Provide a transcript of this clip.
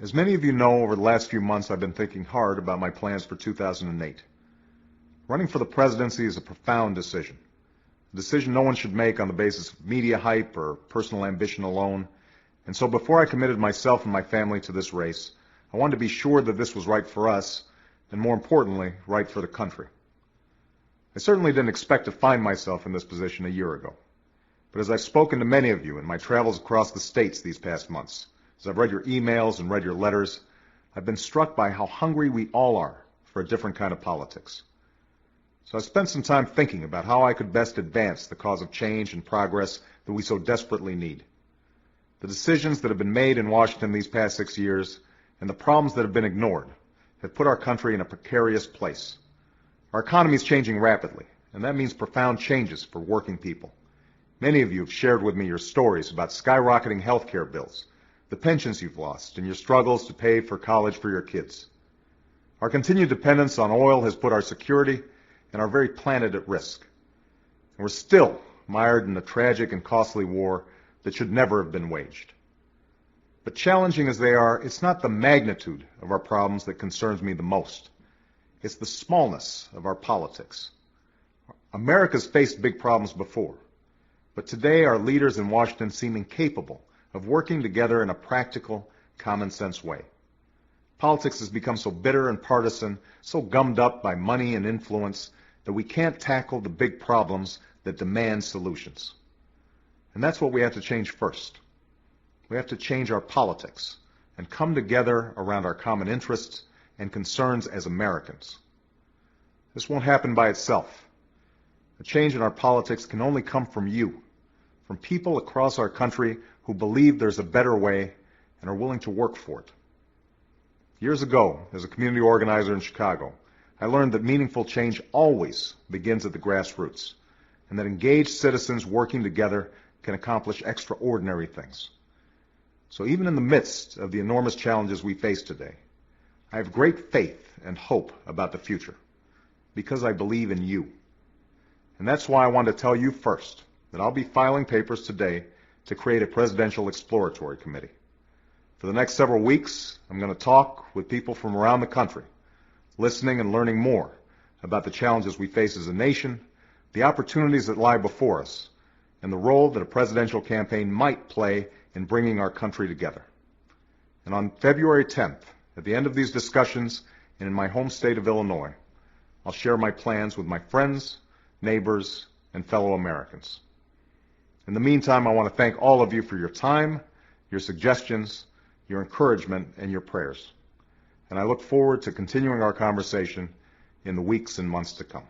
As many of you know, over the last few months I've been thinking hard about my plans for 2008. Running for the presidency is a profound decision. A decision no one should make on the basis of media hype or personal ambition alone. And so before I committed myself and my family to this race, I wanted to be sure that this was right for us, and more importantly, right for the country. I certainly didn't expect to find myself in this position a year ago. But as I've spoken to many of you in my travels across the states these past months, as I've read your emails and read your letters, I've been struck by how hungry we all are for a different kind of politics. So I spent some time thinking about how I could best advance the cause of change and progress that we so desperately need. The decisions that have been made in Washington these past 6 years and the problems that have been ignored have put our country in a precarious place. Our economy is changing rapidly, and that means profound changes for working people. Many of you have shared with me your stories about skyrocketing health care bills, the pensions you've lost, and your struggles to pay for college for your kids. Our continued dependence on oil has put our security and our very planet at risk. And we're still mired in a tragic and costly war that should never have been waged. But challenging as they are, it's not the magnitude of our problems that concerns me the most. It's the smallness of our politics. America's faced big problems before, but today our leaders in Washington seem incapable of working together in a practical, common-sense way. Politics has become so bitter and partisan, so gummed up by money and influence, that we can't tackle the big problems that demand solutions. And that's what we have to change first. We have to change our politics and come together around our common interests and concerns as Americans. This won't happen by itself. A change in our politics can only come from you, from people across our country who believe there's a better way and are willing to work for it. Years ago, as a community organizer in Chicago, I learned that meaningful change always begins at the grassroots, and that engaged citizens working together can accomplish extraordinary things. So even in the midst of the enormous challenges we face today, I have great faith and hope about the future, because I believe in you. And that's why I want to tell you first that I'll be filing papers today to create a presidential exploratory committee. For the next several weeks, I'm going to talk with people from around the country, listening and learning more about the challenges we face as a nation, the opportunities that lie before us, and the role that a presidential campaign might play in bringing our country together. And on February 10th, at the end of these discussions and in my home state of Illinois, I'll share my plans with my friends, neighbors, and fellow Americans. In the meantime, I want to thank all of you for your time, your suggestions, your encouragement, and your prayers. And I look forward to continuing our conversation in the weeks and months to come.